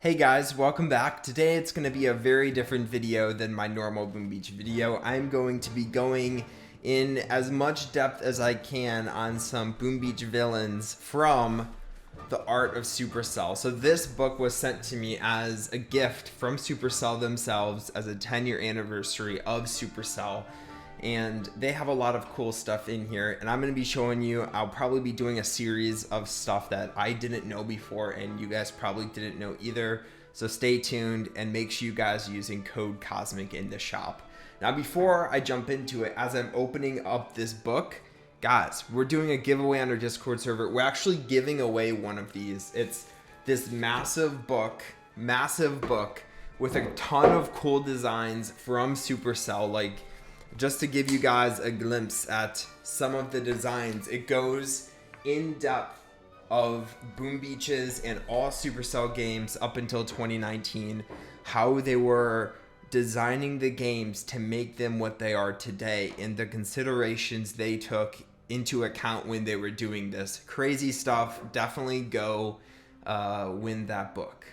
Hey guys, welcome back. Today it's going to be a very different video than my normal Boom Beach video. I'm going to be going in as much depth as I can on some Boom Beach villains from the art of Supercell. So this book was sent to me as a gift from Supercell themselves as a 10-year anniversary of Supercell. And they have a lot of cool stuff in here, and I'm going to be showing you. I'll probably be doing a series of stuff that I didn't know before and you guys probably didn't know either, so stay tuned and make sure you guys are using code COSMIC in the shop. Now before I jump into it, as I'm opening up this book, guys, we're doing a giveaway on our Discord server. We're actually giving away one of these. It's this massive book with a ton of cool designs from Supercell. Like, just to give you guys a glimpse at some of the designs, it goes in depth of Boom Beaches and all Supercell games up until 2019, how they were designing the games to make them what they are today, and the considerations they took into account when they were doing this. Crazy stuff. Definitely go win that book.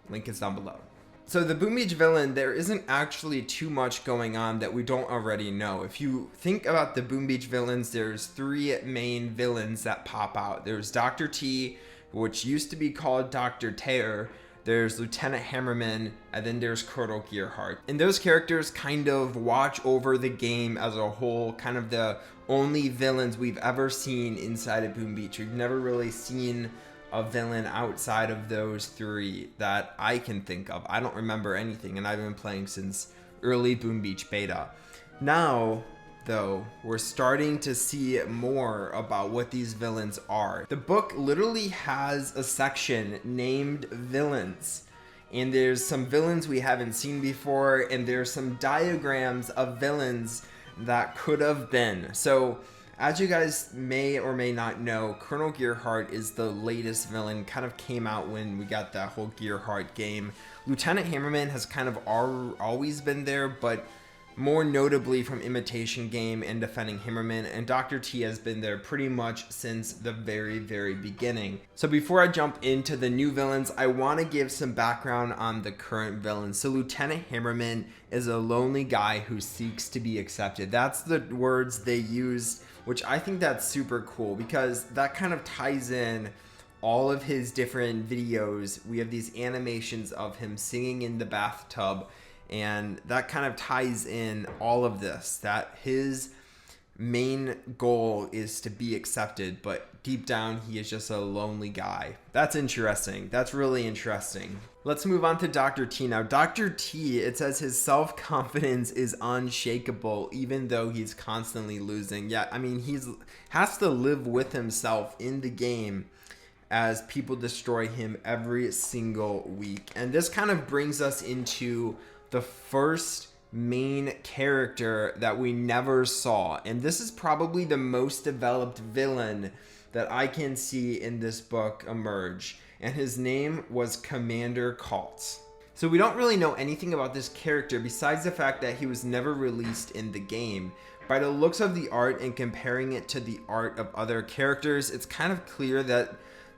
Link is down below. So the Boom Beach villain, there isn't actually too much going on that we don't already know. If you think about the Boom Beach villains, there's three main villains that pop out. There's Dr. T, which used to be called Dr. Tear. There's Lieutenant Hammerman, and then there's Colonel Gearheart. And those characters kind of watch over the game as a whole, kind of the only villains we've ever seen inside of Boom Beach. We've never really seen a villain outside of those three that I can think of. I don't remember anything, and I've been playing since early Boom Beach beta. Now, though, we're starting to see more about what these villains are. The book literally has a section named villains, and there's some villains we haven't seen before, and there's some diagrams of villains that could have been. So as you guys may or may not know, Colonel Gearheart is the latest villain, kind of came out when we got that whole Gearheart game. Lieutenant Hammerman has kind of always been there, but more notably from Imitation Game and Defending Hammerman, and Dr. T has been there pretty much since the very beginning. So before I jump into the new villains, I want to give some background on the current villains. So Lieutenant Hammerman is a lonely guy who seeks to be accepted. That's the words they use, which I think that's super cool because that kind of ties in all of his different videos. We have these animations of him singing in the bathtub, and that kind of ties in all of this, that his main goal is to be accepted, but deep down he is just a lonely guy. That's interesting. That's really interesting. Let's move on to Dr. T now. Dr. T, it says his self-confidence is unshakable even though he's constantly losing. Yeah, I mean, has to live with himself in the game as people destroy him every single week. And this kind of brings us into the first main character that we never saw, and this is probably the most developed villain that I can see in this book emerge, and his name was Commander Kalt. So we don't really know anything about this character besides the fact that he was never released in the game. By the looks of the art and comparing it to the art of other characters, it's kind of clear that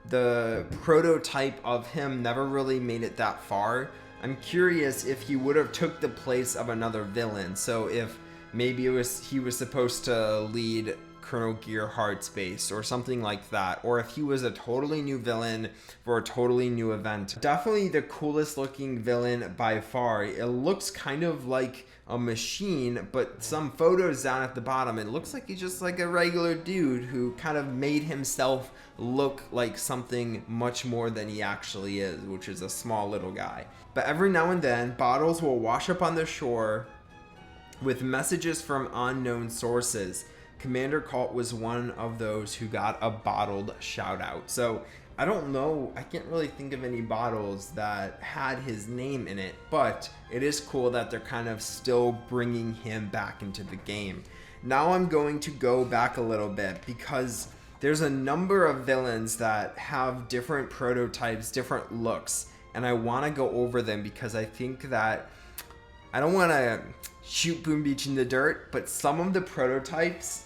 the prototype of him never really made it that far. I'm curious if he would have took the place of another villain. So if maybe he was supposed to lead Colonel Gearheart's base or something like that, or if he was a totally new villain for a totally new event. Definitely the coolest looking villain by far. It looks kind of like a machine, but some photos down at the bottom, it looks like he's just like a regular dude who kind of made himself look like something much more than he actually is, which is a small little guy. But every now and then, bottles will wash up on the shore with messages from unknown sources. Commander Kalt was one of those who got a bottled shout out. So I don't know, I can't really think of any bottles that had his name in it, but it is cool that they're kind of still bringing him back into the game. Now I'm going to go back a little bit because there's a number of villains that have different prototypes, different looks, and I want to go over them because I think that I don't want to shoot Boom Beach in the dirt, but some of the prototypes,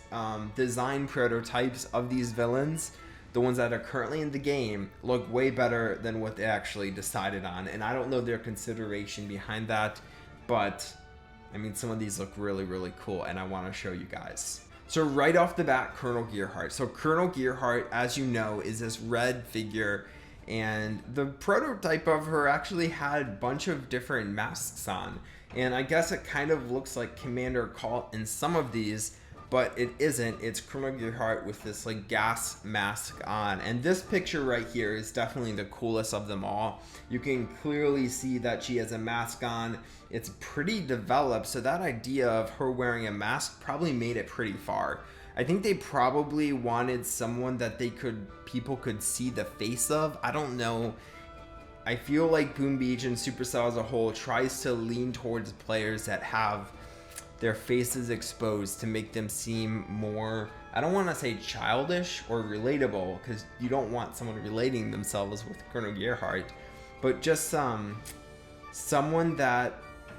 design prototypes of these villains the ones that are currently in the game look way better than what they actually decided on. And I don't know their consideration behind that, but I mean, some of these look really, really cool, and I want to show you guys. So right off the bat, Colonel Gearheart. So Colonel Gearheart, as you know, is this red figure, and the prototype of her actually had a bunch of different masks on. And I guess it kind of looks like Commander Kalt in some of these, but it isn't. It's Colonel Gearheart with this like gas mask on. And this picture right here is definitely the coolest of them all. You can clearly see that she has a mask on. It's pretty developed, so that idea of her wearing a mask probably made it pretty far. I think they probably wanted someone that people could see the face of. I don't know. I feel like Boom Beach and Supercell as a whole tries to lean towards players that have their faces exposed to make them seem more, I don't want to say childish or relatable, because you don't want someone relating themselves with Colonel Gearheart, but just someone that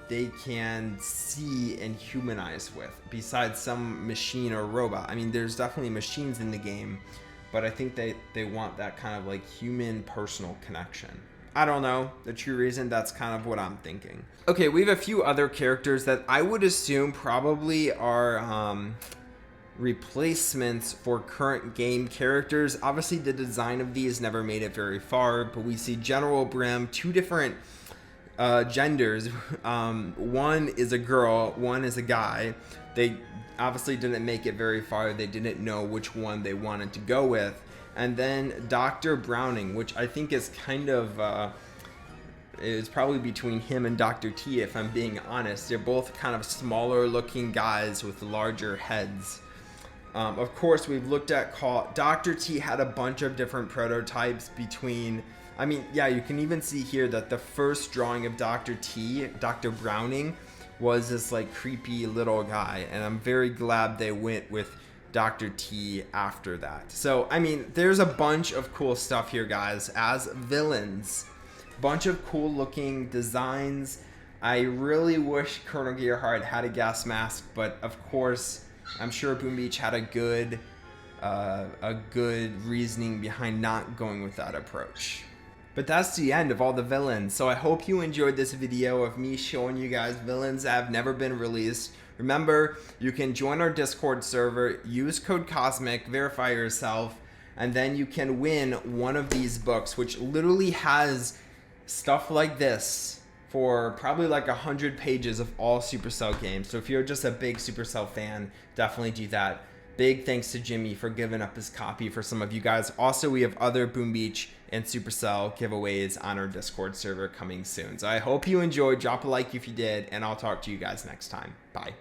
they can see and humanize with, besides some machine or robot. I mean, there's definitely machines in the game, but I think they want that kind of like human personal connection. I don't know the true reason. That's kind of what I'm thinking. Okay, we have a few other characters that I would assume probably are replacements for current game characters. Obviously, the design of these never made it very far, but we see General Brim, two different genders. One is a girl, one is a guy. They obviously didn't make it very far. They didn't know which one they wanted to go with. And then Dr. Browning, which I think is kind of, is probably between him and Dr. T, if I'm being honest. They're both kind of smaller looking guys with larger heads. Of course, we've looked at Kalt. Dr. T had a bunch of different prototypes between, I mean, yeah, you can even see here that the first drawing of Dr. T, Dr. Browning, was this like creepy little guy. And I'm very glad they went with Dr. T after that. So, I mean, there's a bunch of cool stuff here, guys, as villains. Bunch of cool looking designs. I really wish Colonel Gearheart had a gas mask, but of course, I'm sure Boom Beach had a good reasoning behind not going with that approach. But that's the end of all the villains. So I hope you enjoyed this video of me showing you guys villains that have never been released. Remember, you can join our Discord server, use code COSMIC, verify yourself, and then you can win one of these books, which literally has stuff like this for probably like 100 pages of all Supercell games. So if you're just a big Supercell fan, definitely do that. Big thanks to Jimmy for giving up his copy for some of you guys. Also, we have other Boom Beach and Supercell giveaways on our Discord server coming soon. So I hope you enjoyed. Drop a like if you did, and I'll talk to you guys next time. Bye.